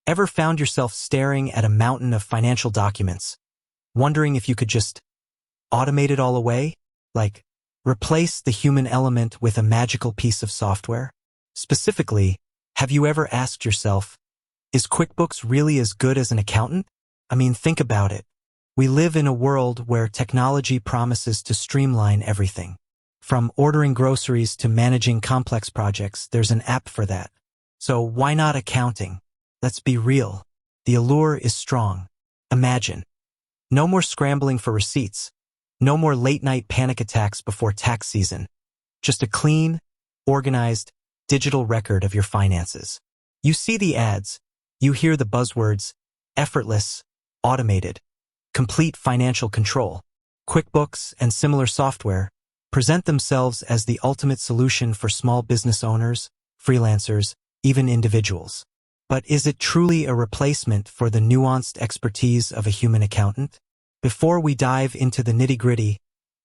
Ever found yourself staring at a mountain of financial documents, wondering if you could just automate it all away? Like, replace the human element with a magical piece of software? Specifically, have you ever asked yourself, is QuickBooks really as good as an accountant? I mean, think about it. We live in a world where technology promises to streamline everything. From ordering groceries to managing complex projects, there's an app for that. So why not accounting? Let's be real. The allure is strong. Imagine. No more scrambling for receipts. No more late-night panic attacks before tax season. Just a clean, organized, digital record of your finances. You see the ads. You hear the buzzwords: effortless, automated, complete financial control. QuickBooks and similar software present themselves as the ultimate solution for small business owners, freelancers, even individuals. But is it truly a replacement for the nuanced expertise of a human accountant? Before we dive into the nitty-gritty,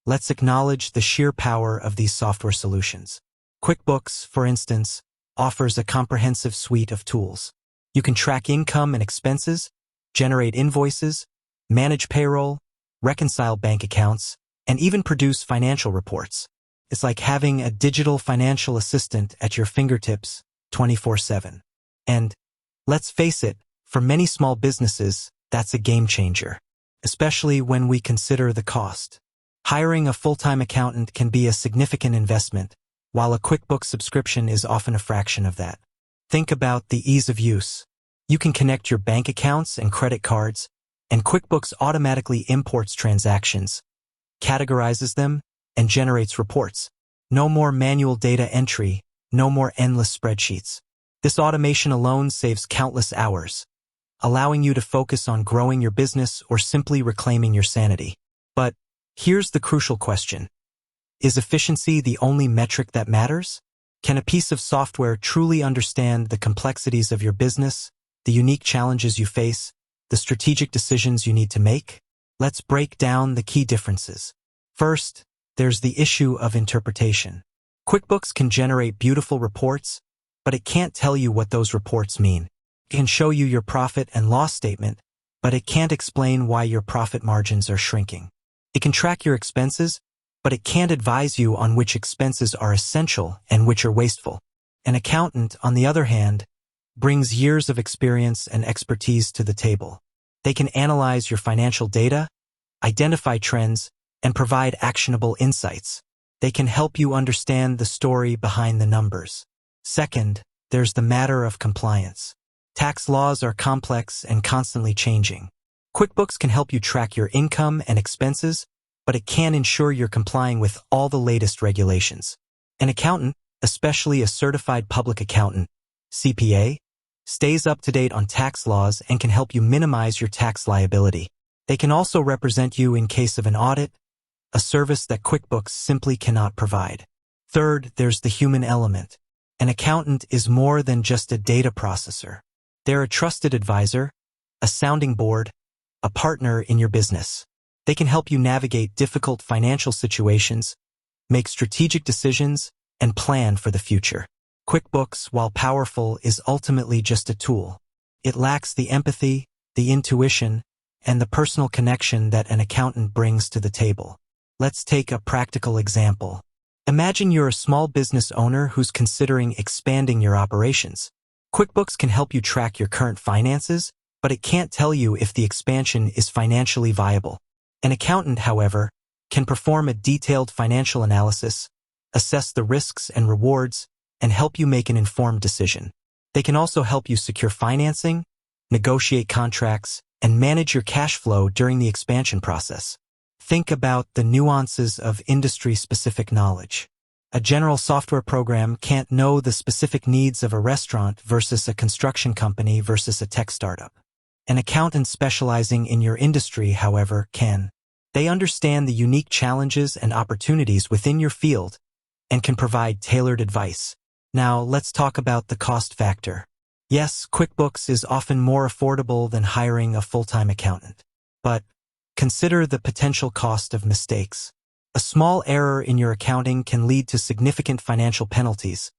let's acknowledge the sheer power of these software solutions. QuickBooks, for instance, offers a comprehensive suite of tools. You can track income and expenses, generate invoices, manage payroll, reconcile bank accounts, and even produce financial reports. It's like having a digital financial assistant at your fingertips 24/7. And let's face it, for many small businesses, that's a game changer, especially when we consider the cost. Hiring a full-time accountant can be a significant investment, while a QuickBooks subscription is often a fraction of that. Think about the ease of use. You can connect your bank accounts and credit cards, and QuickBooks automatically imports transactions, categorizes them, and generates reports. No more manual data entry, no more endless spreadsheets. This automation alone saves countless hours, allowing you to focus on growing your business or simply reclaiming your sanity. But here's the crucial question. Is efficiency the only metric that matters? Can a piece of software truly understand the complexities of your business, the unique challenges you face, the strategic decisions you need to make? Let's break down the key differences. First, there's the issue of interpretation. QuickBooks can generate beautiful reports, but it can't tell you what those reports mean. It can show you your profit and loss statement, but it can't explain why your profit margins are shrinking. It can track your expenses, but it can't advise you on which expenses are essential and which are wasteful. An accountant, on the other hand, brings years of experience and expertise to the table. They can analyze your financial data, identify trends, and provide actionable insights. They can help you understand the story behind the numbers. Second, there's the matter of compliance. Tax laws are complex and constantly changing. QuickBooks can help you track your income and expenses, but it can't ensure you're complying with all the latest regulations. An accountant, especially a certified public accountant, CPA, stays up to date on tax laws and can help you minimize your tax liability. They can also represent you in case of an audit, a service that QuickBooks simply cannot provide. Third, there's the human element. An accountant is more than just a data processor. They're a trusted advisor, a sounding board, a partner in your business. They can help you navigate difficult financial situations, make strategic decisions, and plan for the future. QuickBooks, while powerful, is ultimately just a tool. It lacks the empathy, the intuition, and the personal connection that an accountant brings to the table. Let's take a practical example. Imagine you're a small business owner who's considering expanding your operations. QuickBooks can help you track your current finances, but it can't tell you if the expansion is financially viable. An accountant, however, can perform a detailed financial analysis, assess the risks and rewards, and help you make an informed decision. They can also help you secure financing, negotiate contracts, and manage your cash flow during the expansion process. Think about the nuances of industry-specific knowledge. A general software program can't know the specific needs of a restaurant versus a construction company versus a tech startup. An accountant specializing in your industry, however, can. They understand the unique challenges and opportunities within your field and can provide tailored advice. Now, let's talk about the cost factor. Yes, QuickBooks is often more affordable than hiring a full-time accountant. But consider the potential cost of mistakes. A small error in your accounting can lead to significant financial penalties,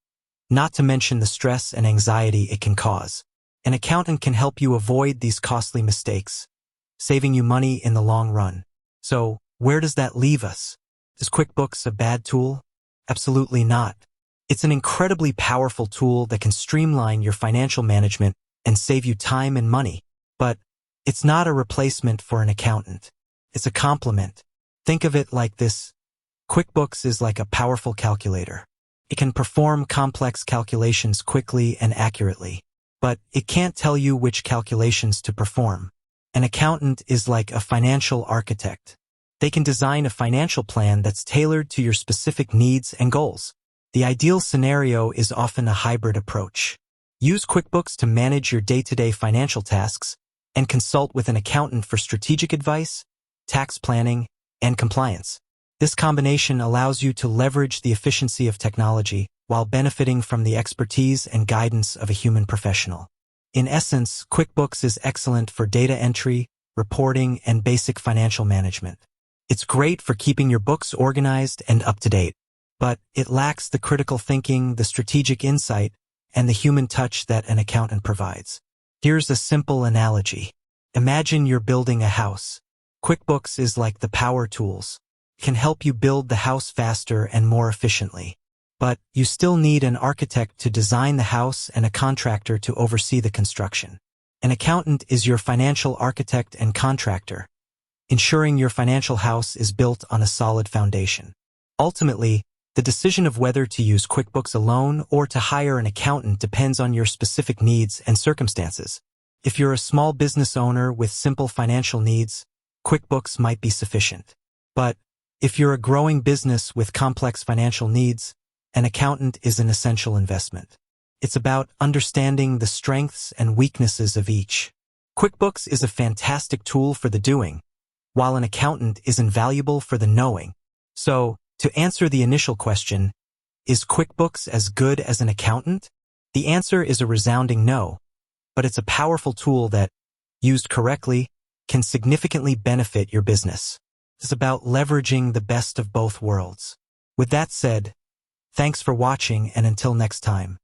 not to mention the stress and anxiety it can cause. An accountant can help you avoid these costly mistakes, saving you money in the long run. So, where does that leave us? Is QuickBooks a bad tool? Absolutely not. It's an incredibly powerful tool that can streamline your financial management and save you time and money. But it's not a replacement for an accountant. It's a complement. Think of it like this. QuickBooks is like a powerful calculator. It can perform complex calculations quickly and accurately, but it can't tell you which calculations to perform. An accountant is like a financial architect. They can design a financial plan that's tailored to your specific needs and goals. The ideal scenario is often a hybrid approach. Use QuickBooks to manage your day-to-day financial tasks and consult with an accountant for strategic advice, tax planning, and compliance. This combination allows you to leverage the efficiency of technology while benefiting from the expertise and guidance of a human professional. In essence, QuickBooks is excellent for data entry, reporting, and basic financial management. It's great for keeping your books organized and up to date, but it lacks the critical thinking, the strategic insight, and the human touch that an accountant provides. Here's a simple analogy. Imagine you're building a house. QuickBooks is like the power tools. It can help you build the house faster and more efficiently. But you still need an architect to design the house and a contractor to oversee the construction. An accountant is your financial architect and contractor, ensuring your financial house is built on a solid foundation. Ultimately, the decision of whether to use QuickBooks alone or to hire an accountant depends on your specific needs and circumstances. If you're a small business owner with simple financial needs, QuickBooks might be sufficient. But if you're a growing business with complex financial needs, an accountant is an essential investment. It's about understanding the strengths and weaknesses of each. QuickBooks is a fantastic tool for the doing, while an accountant is invaluable for the knowing. So, to answer the initial question, is QuickBooks as good as an accountant? The answer is a resounding no, but it's a powerful tool that, used correctly, can significantly benefit your business. It's about leveraging the best of both worlds. With that said, thanks for watching, and until next time.